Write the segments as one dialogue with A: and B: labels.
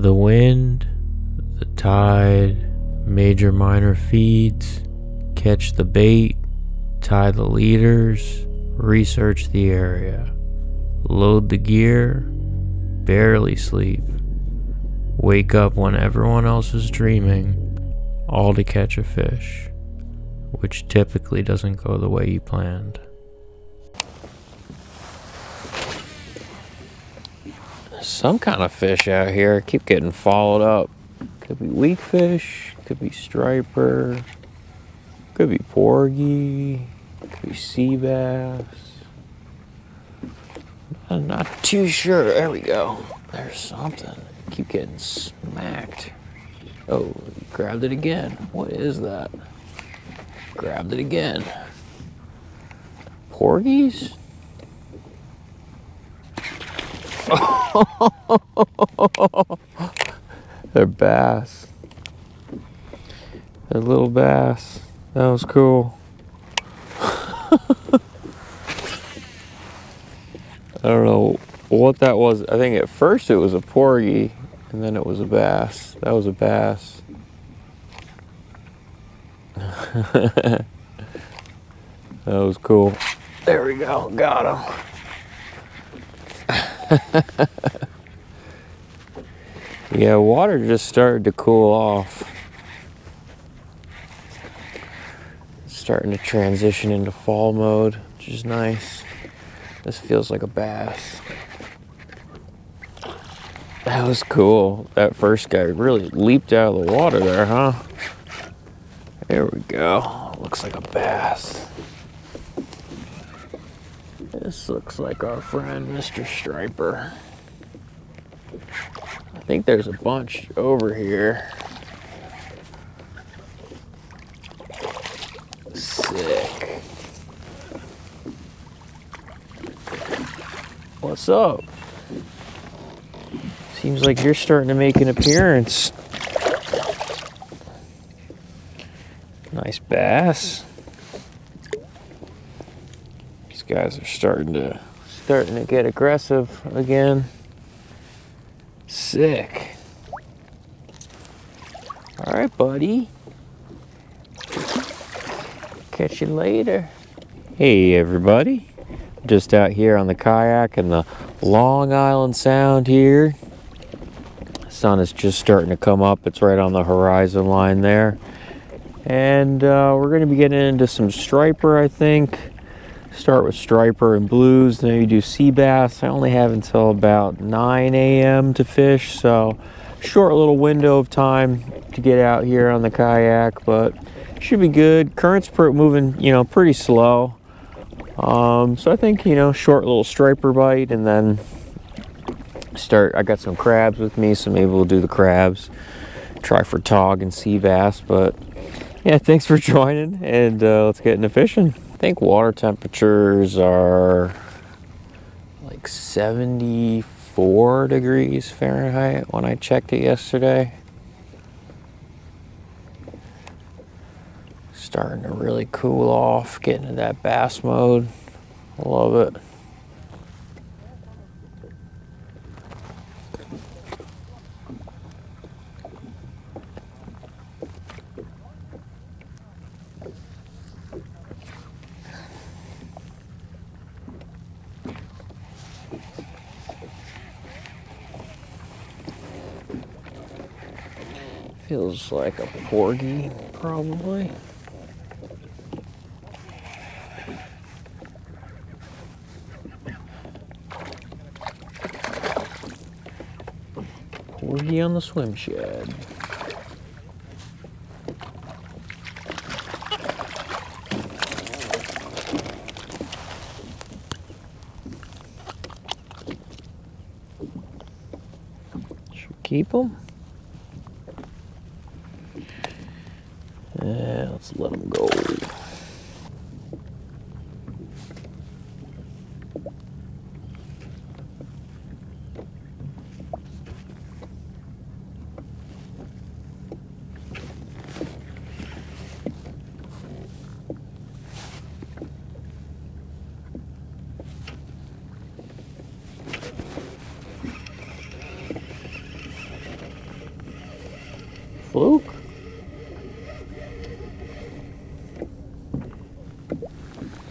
A: The wind, the tide, major minor feeds, catch the bait, tie the leaders, research the area, load the gear, barely sleep, wake up when everyone else is dreaming, all to catch a fish, which typically doesn't go the way you planned. Some kind of fish out here. Keep getting followed up. Could be weak fish, could be striper, could be porgy, could be sea bass. I'm not too sure. There we go. There's something. Keep getting smacked. Oh, grabbed it again. What is that? Grabbed it again. Porgies? They're bass. They're little bass. That was cool. I don't know what that was. I think at first it was a porgy, and then it was a bass. That was a bass. That was cool. There we go. Got him. Yeah, water just started to cool off. It's starting to transition into fall mode, which is nice. This feels like a bass. That was cool. That first guy really leaped out of the water there, huh? There we go. Looks like a bass. This looks like our friend Mr. Striper. I think there's a bunch over here. Sick. What's up? Seems like you're starting to make an appearance. Nice bass. These guys are starting to get aggressive again. Sick. All right, buddy. Catch you later. Hey, everybody. Just out here on the kayak in the Long Island Sound here. The sun is just starting to come up. It's right on the horizon line there. And we're going to be getting into some striper, I think. Start with striper and blues, then maybe do sea bass. I only have until about 9 a.m. to fish, so short little window of time to get out here on the kayak, but should be good. Current's moving, pretty slow. So I think, short little striper bite, and then I got some crabs with me, so maybe we'll do the crabs. Try for tog and sea bass, but yeah, thanks for joining, and let's get into fishing. I think water temperatures are like 74 degrees Fahrenheit when I checked it yesterday. Starting to really cool off, getting into that bass mode. I love it. Feels like a porgy, probably. Porgy on the swim shed. Should we keep them? Yeah, let's let them go. Fluke?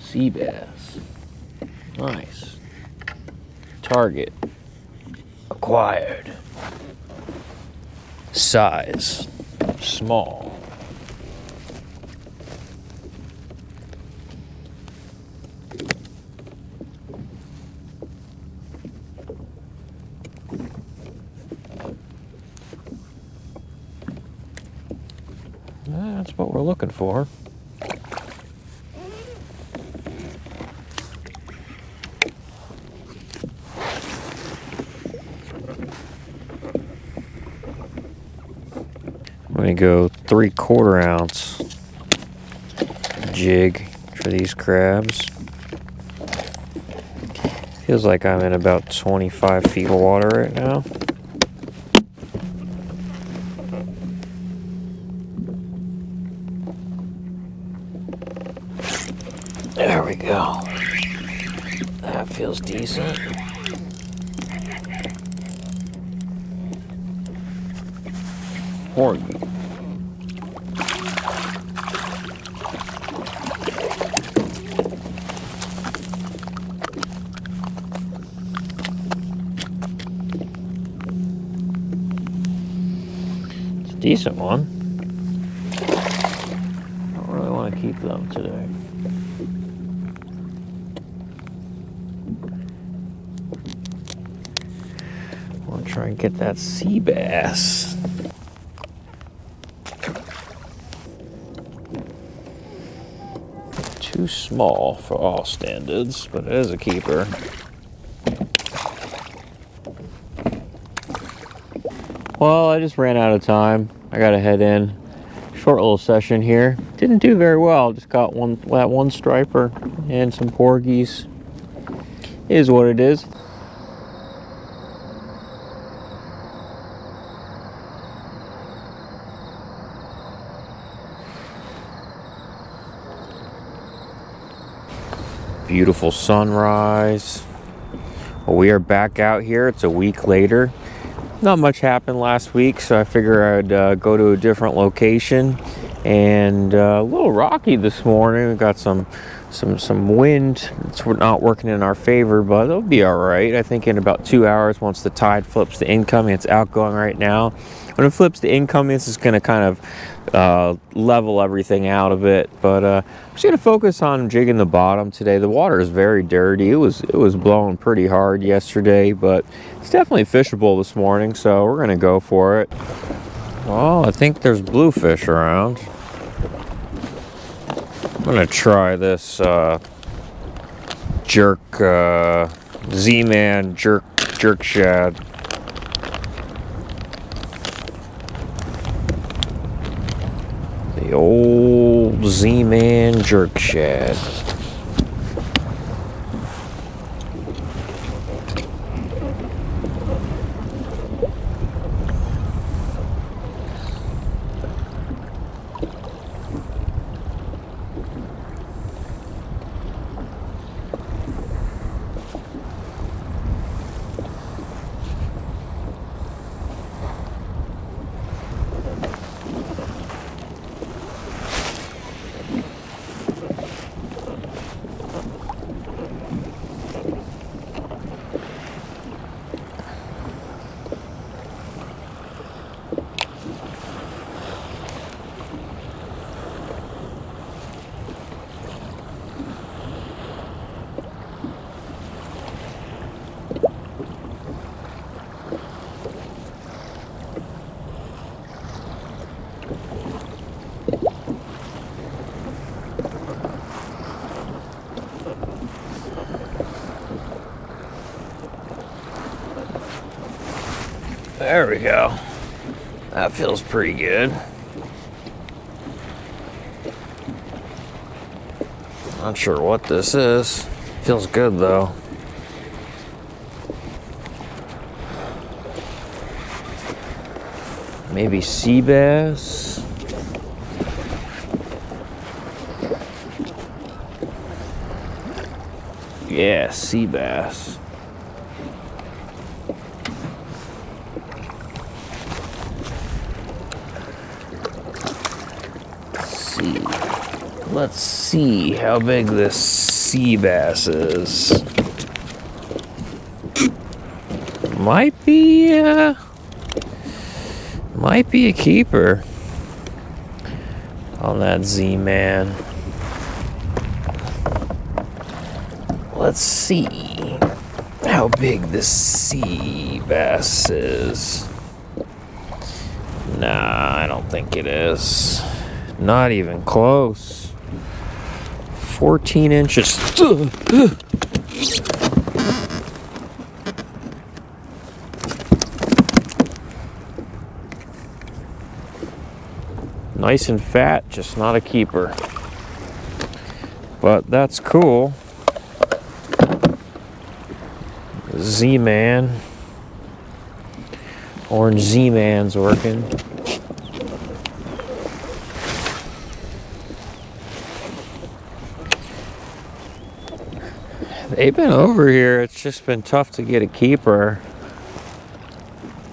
A: Sea bass. Nice. Target acquired. Size small. That's what we're looking for. I'm gonna go 3/4 ounce jig for these crabs. Feels like I'm in about 25 feet of water right now. There we go. That feels decent. Porgy. It's a decent one. I don't really want to keep them today. I want to try and get that sea bass. Too small for all standards, but it is a keeper. Well, I just ran out of time. I gotta head in. Short little session here. Didn't do very well. Just got that one striper and some porgies. Is what it is. Beautiful sunrise. Well, we are back out here. It's a week later. Not much happened last week, so I figure I'd go to a different location. And a little rocky this morning. We got some wind. It's not working in our favor, but it'll be all right. I think in about 2 hours, once the tide flips to incoming, it's outgoing right now. When it flips to incoming, it's just going to kind of level everything out a bit. But I'm just going to focus on jigging the bottom today. The water is very dirty. It was blowing pretty hard yesterday, but it's definitely fishable this morning, so we're going to go for it. Well, I think there's bluefish around. I'm going to try this jerk Zman jerk shad. The old Zman jerk shad. There we go. That feels pretty good. Not sure what this is. Feels good though. Maybe sea bass. Yeah, sea bass. see. Let's see how big this sea bass is. Might be a keeper on that Z-Man. Let's see how big this sea bass is. Nah, I don't think it is. Not even close. 14 inches. Nice and fat, just not a keeper. But that's cool. Z-Man. Orange Z-Man's working. They've been over here. It's just been tough to get a keeper.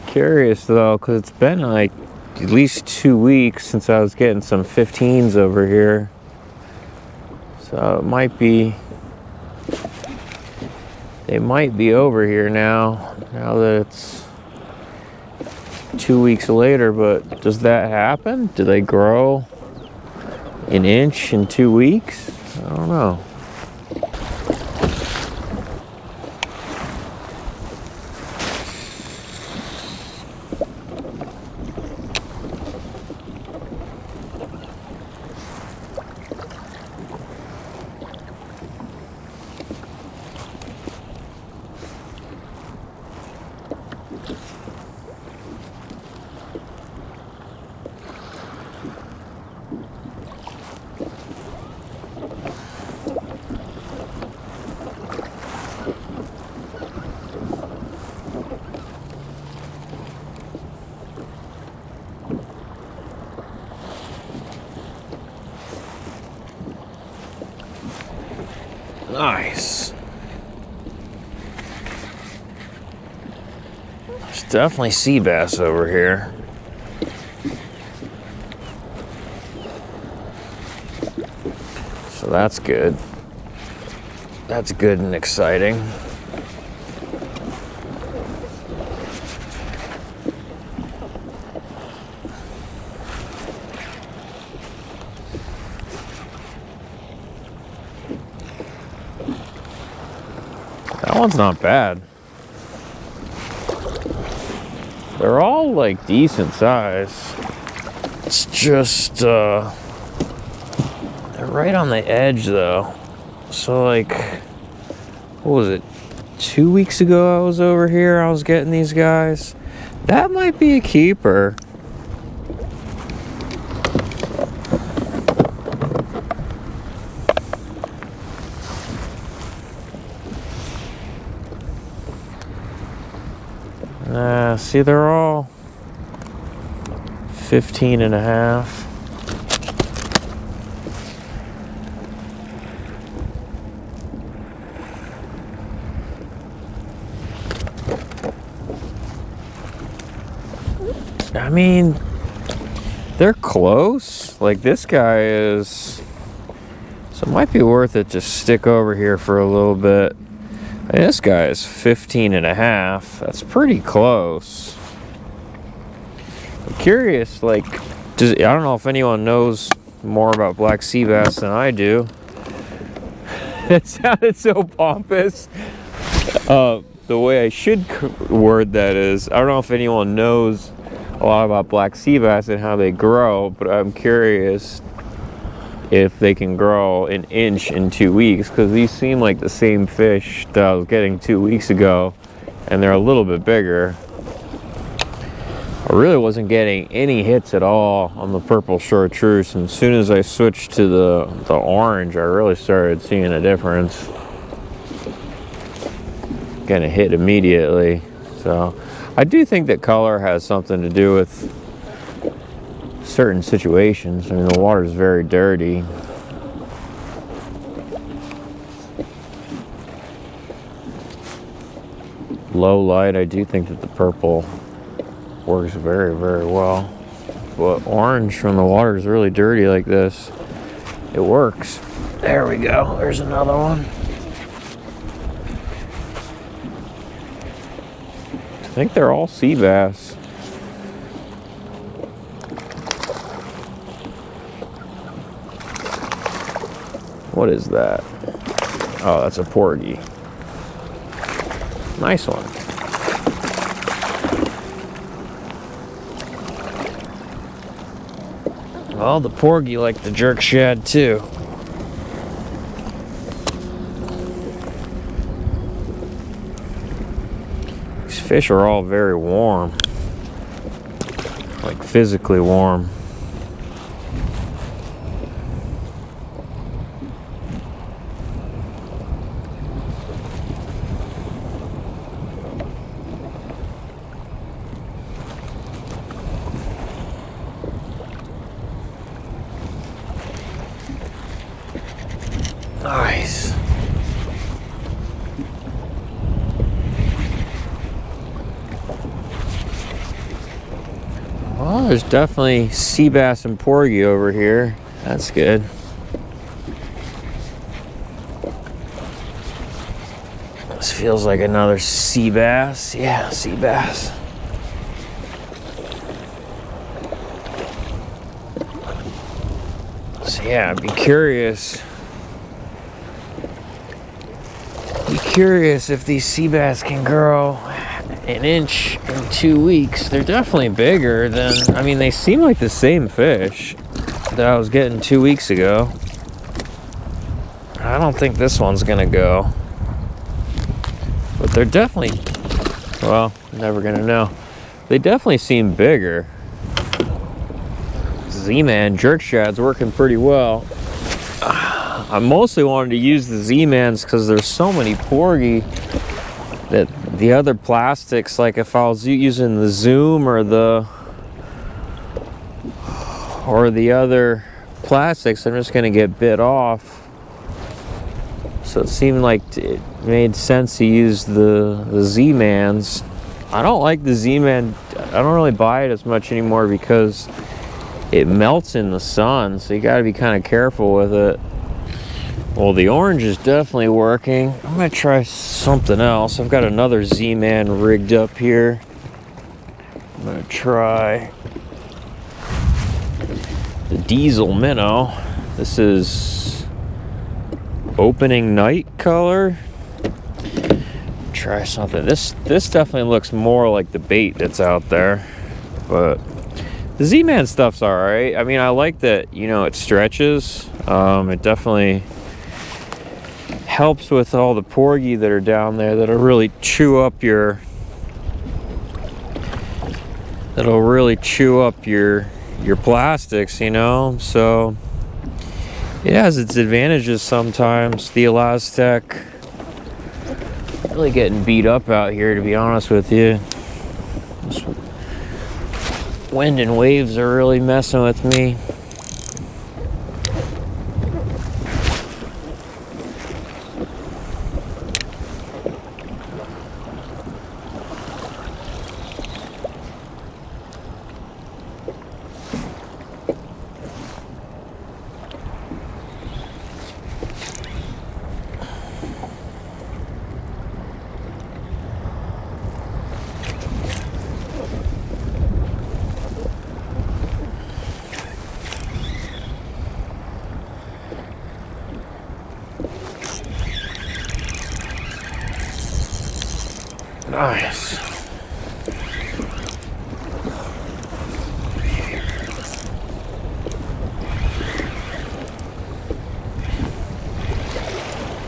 A: Curious though, because it's been like at least 2 weeks since I was getting some 15s over here. So it might be, they might be over here now that it's 2 weeks later. But does that happen? Do they grow an inch in 2 weeks? I don't know. Nice. There's definitely sea bass over here. So that's good. That's good and exciting. That one's not bad. They're all like decent size. It's just they're right on the edge though. So like, what was it? 2 weeks ago I was over here, I was getting these guys. That might be a keeper. See, they're all 15 and a half. I mean, they're close. Like this guy is, so it might be worth it to stick over here for a little bit. And this guy is 15 and a half. That's pretty close. I'm curious, like, I don't know if anyone knows more about black sea bass than I do. That sounded so pompous. The way I should word that is, I don't know if anyone knows a lot about black sea bass and how they grow, but I'm curious if they can grow an inch in 2 weeks, because these seem like the same fish that I was getting 2 weeks ago, and they're a little bit bigger. I really wasn't getting any hits at all on the purple chartreuse, and as soon as I switched to the orange, I really started seeing a difference. Getting a hit immediately. So I do think that color has something to do with certain situations. I mean, the water is very dirty. Low light, I do think that the purple works very, very well. but orange from the water is really dirty like this. It works. There we go. There's another one. I think they're all sea bass. What is that? Oh, that's a porgy. Nice one. Well, the porgy like the jerk shad too. These fish are all very warm. Like physically warm. Nice. Well, there's definitely sea bass and porgy over here. That's good. This feels like another sea bass. Yeah, sea bass. So yeah, I'd be curious. Curious if these sea bass can grow an inch in 2 weeks. They're definitely bigger than, I mean, they seem like the same fish that I was getting 2 weeks ago. I don't think this one's gonna go, but they're definitely, well, never gonna know. They definitely seem bigger. Zman jerk shad's working pretty well. I mostly wanted to use the Z-Mans because there's so many porgy that the other plastics, like if I was using the Zoom or the other plastics, I'm just gonna get bit off. So it seemed like it made sense to use the Z-Mans. I don't like the Z-Man. I don't really buy it as much anymore because it melts in the sun, so you gotta be kind of careful with it. Well, the orange is definitely working. I'm gonna try something else. I've got another Z-Man rigged up here. I'm gonna try the diesel minnow. This is opening night color. Try something. This definitely looks more like the bait that's out there, but the Z-Man stuff's all right. I mean, I like that, you know, it stretches. It definitely helps with all the porgy that are down there that'll really chew up your plastics, you know. So it has its advantages sometimes. The Elastec really getting beat up out here, to be honest with you. This wind and waves are really messing with me. Nice.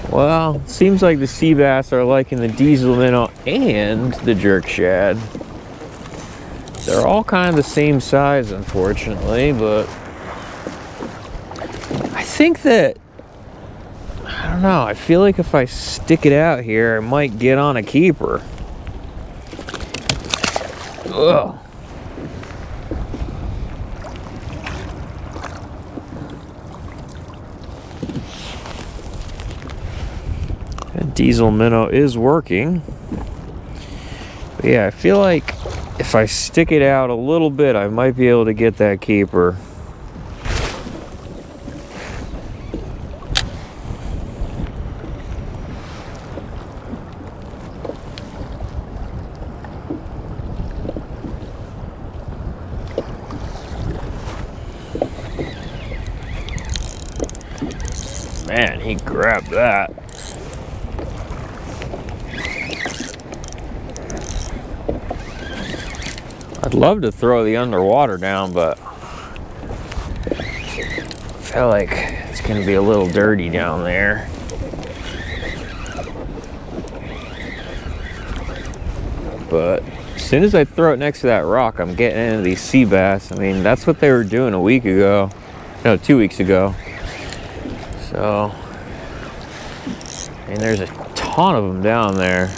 A: Well, seems like the sea bass are liking the diesel minnow and the jerk shad. They're all kind of the same size, unfortunately, but I think that, I don't know, I feel like if I stick it out here, I might get on a keeper. Ugh. That diesel minnow is working. But yeah, I feel like if I stick it out a little bit, I might be able to get that keeper. Man, he grabbed that. I'd love to throw the underwater down, but I feel like it's gonna be a little dirty down there. But as soon as I throw it next to that rock, I'm getting into these sea bass. I mean, that's what they were doing a week ago. No, 2 weeks ago. So, and there's a ton of them down there.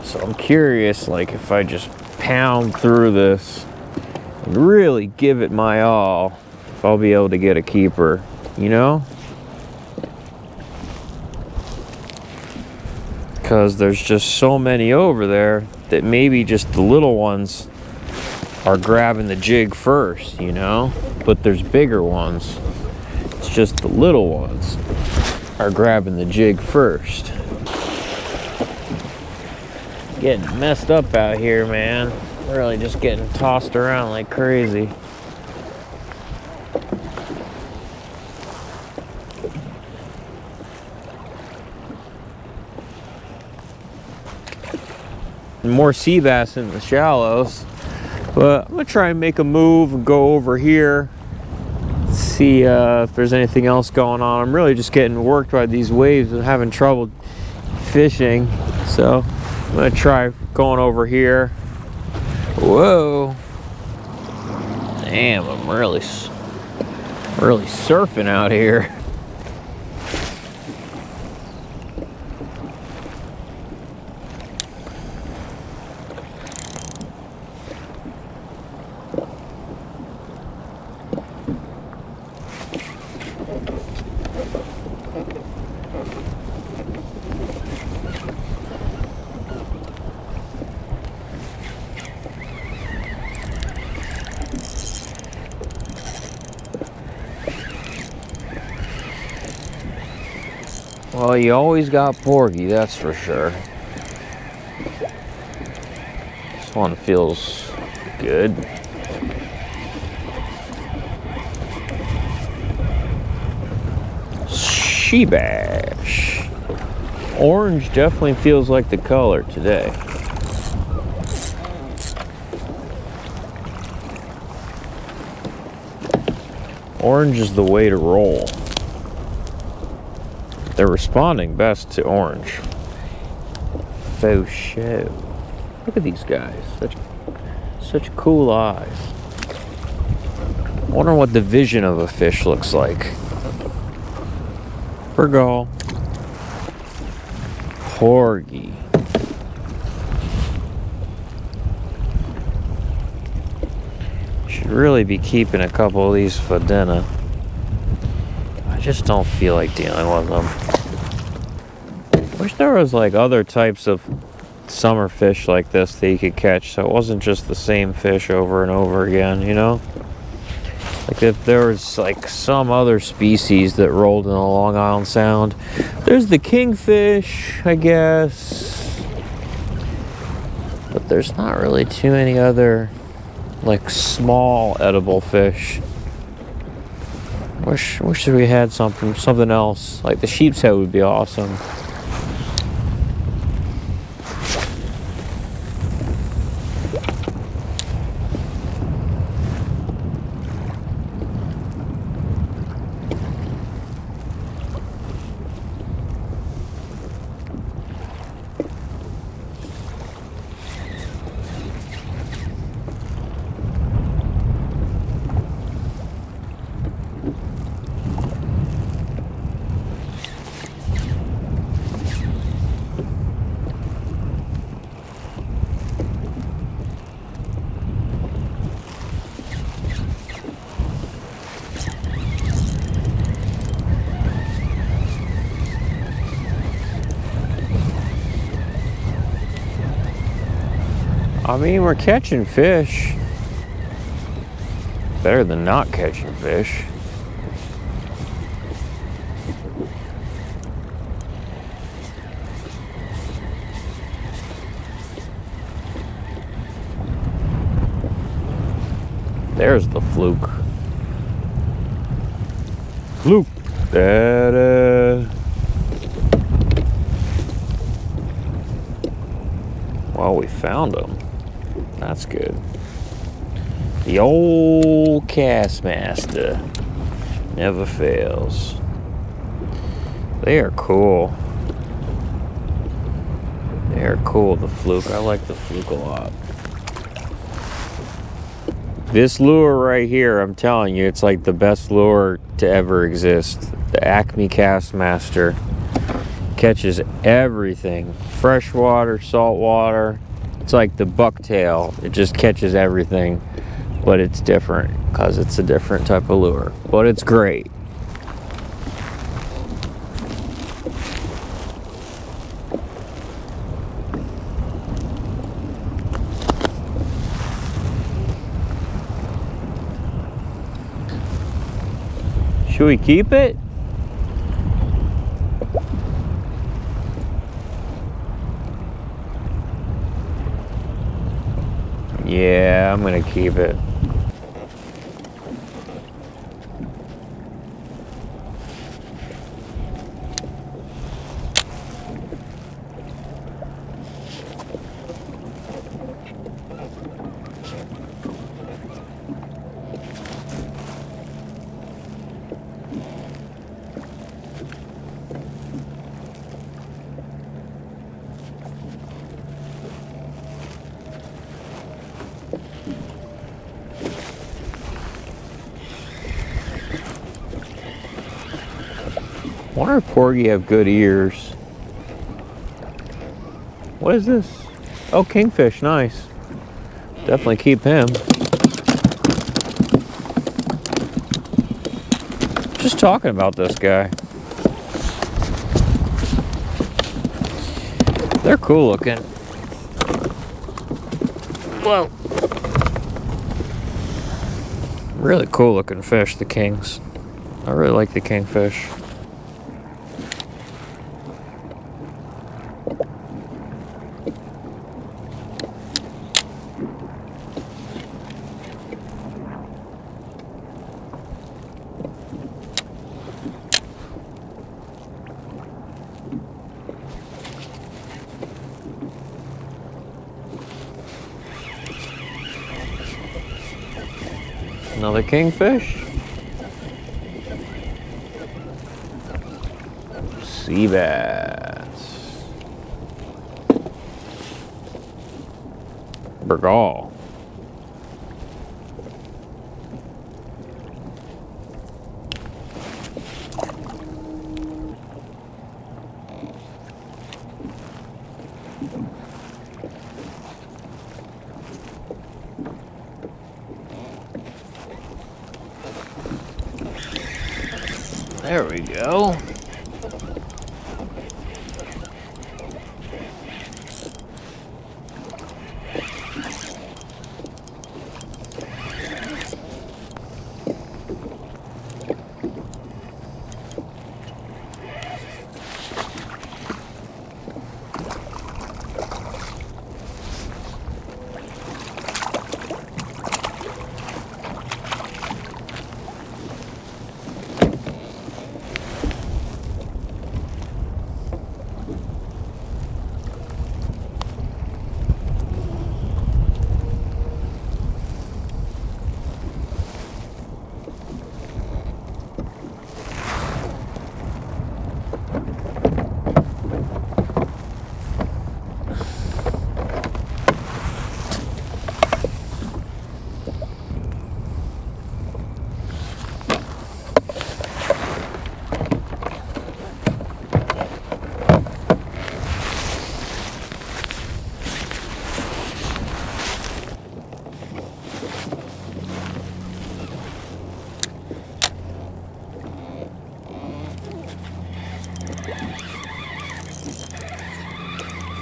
A: So I'm curious, like, if I just pound through this and really give it my all, if I'll be able to get a keeper, you know? Because there's just so many over there that maybe just the little ones are grabbing the jig first, you know? But there's bigger ones. It's just the little ones are grabbing the jig first. Getting messed up out here, man. Really just getting tossed around like crazy. More sea bass in the shallows. But I'm gonna try and make a move and go over here, see if there's anything else going on. I'm really just getting worked by these waves and having trouble fishing. So I'm gonna try going over here. Whoa. Damn, I'm really surfing out here. Well, you always got Porgy, that's for sure. This one feels good. She bash. Orange definitely feels like the color today. Orange is the way to roll. They're responding best to orange. Faux show. Look at these guys. Such cool eyes. I wonder what the vision of a fish looks like. Virgo. Porgy. Should really be keeping a couple of these for dinner. I just don't feel like dealing with them. Wish there was like other types of summer fish like this that you could catch, so it wasn't just the same fish over and over again, you know? Like if there was like some other species that rolled in the Long Island Sound. There's the kingfish, I guess. But there's not really too many other like small edible fish. Wish we had something else. Like the sheep's head would be awesome. I mean, we're catching fish. Better than not catching fish. There's the fluke. Fluke. Da-da. Well, we found them. That's good. The old cast master never fails. They are cool. They are cool, the fluke. I like the fluke a lot. This lure right here, I'm telling you, it's like the best lure to ever exist. The Acme Castmaster catches everything. Freshwater, saltwater. It's like the bucktail. It just catches everything, but it's different because it's a different type of lure. But it's great. Should we keep it? Yeah, I'm gonna keep it. I wonder if Porgy have good ears. What is this? Oh, kingfish, nice. Definitely keep him. Just talking about this guy. They're cool looking. Whoa. Really cool looking fish, the kings. I really like the kingfish. Another kingfish. Sea bass. Burgal. There we go.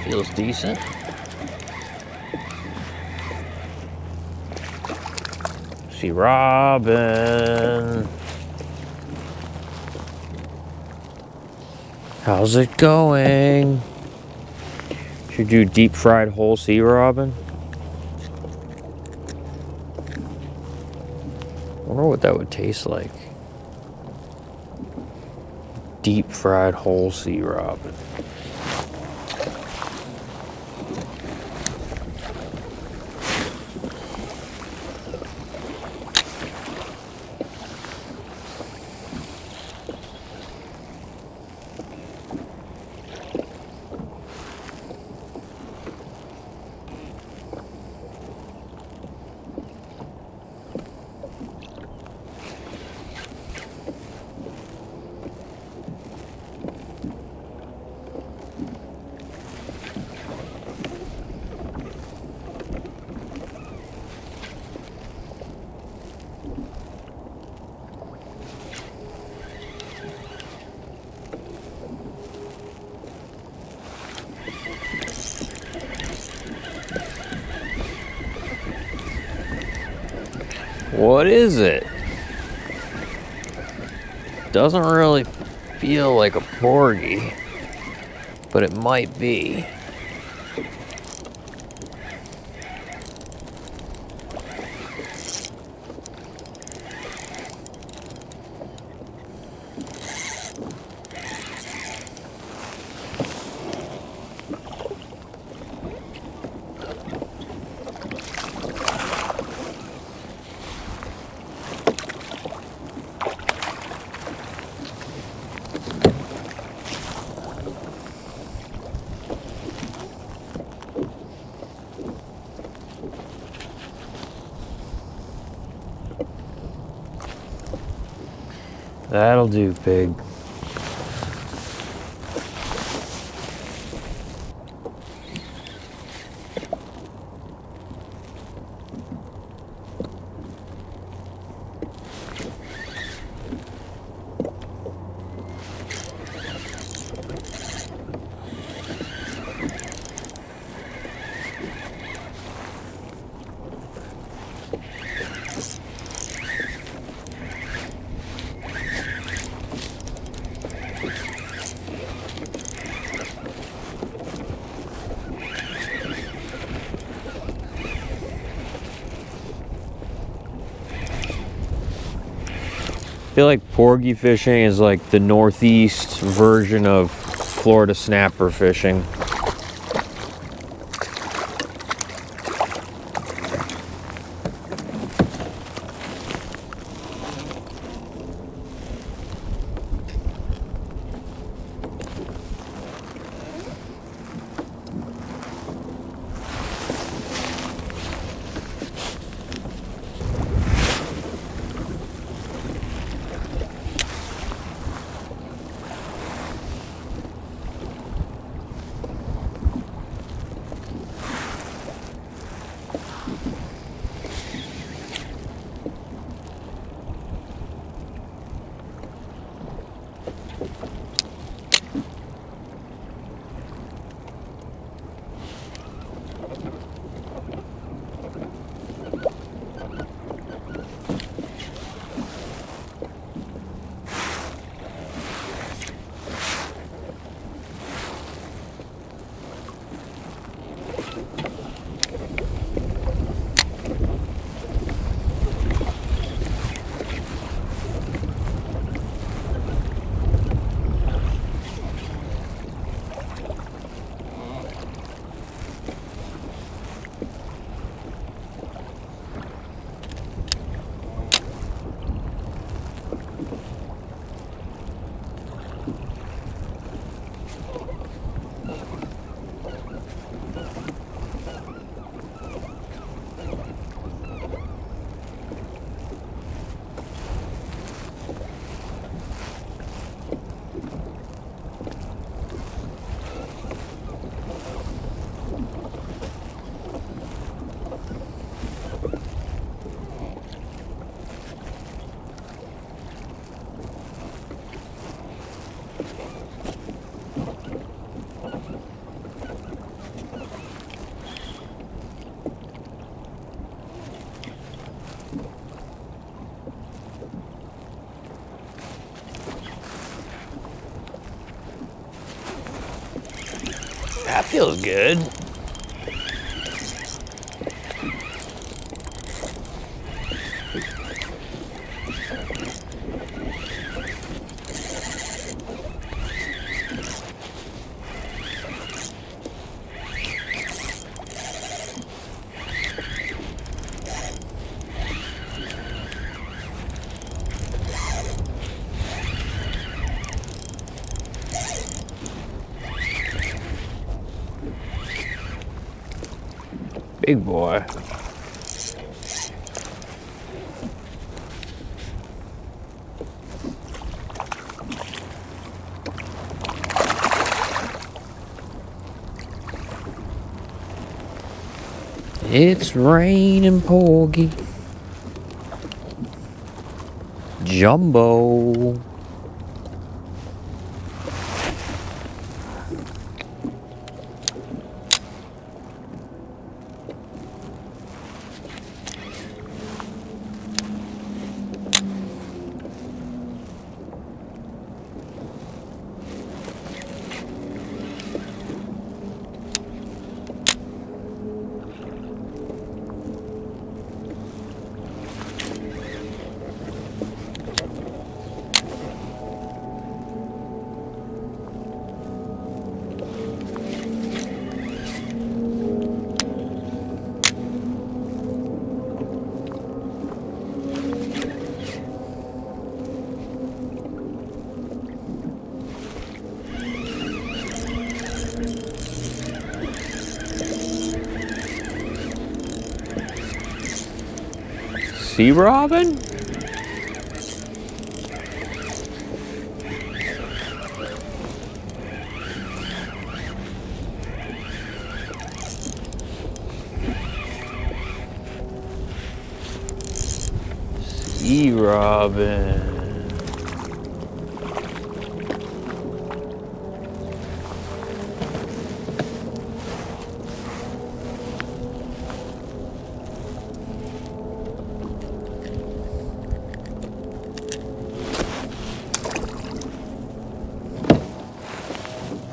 A: Feels decent. See Robbin. How's it going? Should you do deep fried whole sea Robbin? I wonder what that would taste like. Deep fried whole sea Robbin. What is it? Doesn't really feel like a porgy, but it might be. That'll do, pig. I feel like porgy fishing is like the northeast version of Florida snapper fishing. feels good. Big boy. It's raining, Porgy. Jumbo. See, Robbin? See, Robbin.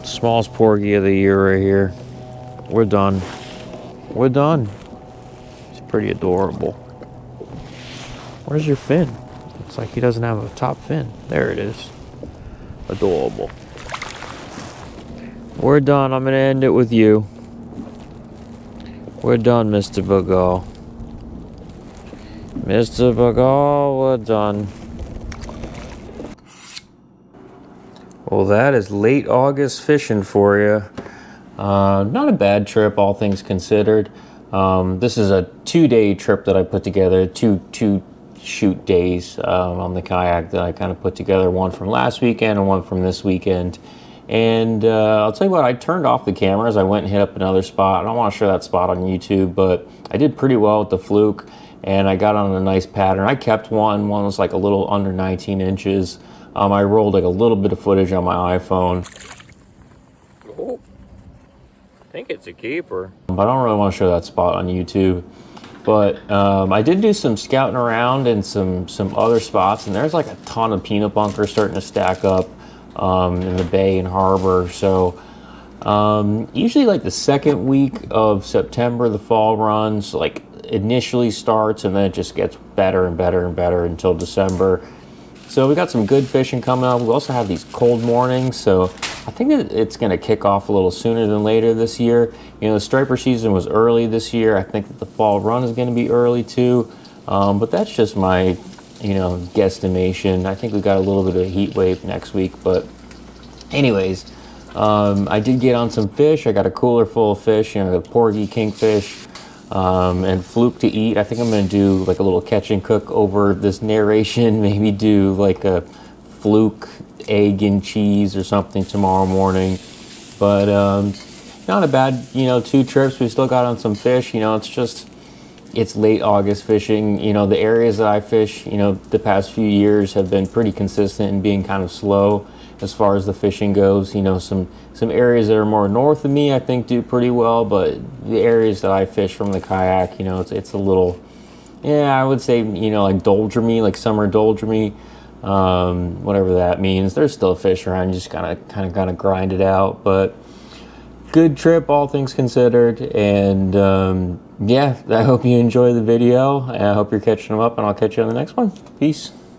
A: Smallest porgy of the year right here. We're done. We're done. He's pretty adorable. Where's your fin? Looks like he doesn't have a top fin. There it is. Adorable. We're done. I'm gonna end it with you. We're done, Mr. Bugal. Mr. Bugal, we're done. Well, that is late August fishing for you. Not a bad trip, all things considered. This is a 2-day trip that I put together, two shoot days on the kayak that I kind of put together, one from last weekend and one from this weekend. And I'll tell you what, I turned off the cameras. I went and hit up another spot. I don't want to show that spot on YouTube, but I did pretty well with the Fluke, and I got on a nice pattern. I kept one was like a little under 19 inches. I rolled like a little bit of footage on my iPhone. Oh, I think it's a keeper. But I don't really want to show that spot on YouTube. But I did do some scouting around in some other spots, and there's like a ton of peanut bunkers starting to stack up in the bay and harbor. So usually like the second week of September, the fall runs like initially starts, and then it just gets better and better and better until December. So we got some good fishing coming up. We also have these cold mornings, so I think that it's going to kick off a little sooner than later this year. You know, the striper season was early this year. I think that the fall run is going to be early too, but that's just my, you know, guesstimation. I think we got a little bit of a heat wave next week, but anyways, I did get on some fish. I got a cooler full of fish, you know, the Porgy, Kingfish, and Fluke to eat. I think I'm going to do like a little catch and cook over this narration, maybe do like a Fluke egg and cheese or something tomorrow morning. But not a bad, you know, 2 trips. We still got on some fish. You know, it's late August fishing. You know, the areas that I fish, you know, the past few years have been pretty consistent in being kind of slow as far as the fishing goes. You know, some areas that are more north of me I think do pretty well, but the areas that I fish from the kayak, you know, it's a little, yeah, I would say, you know, like doldrummy, like summer doldrummy, whatever that means. There's still fish around. You just kind of gotta grind it out. But good trip, all things considered. And yeah, I hope you enjoy the video. And I hope you're catching them up, and I'll catch you on the next one. Peace.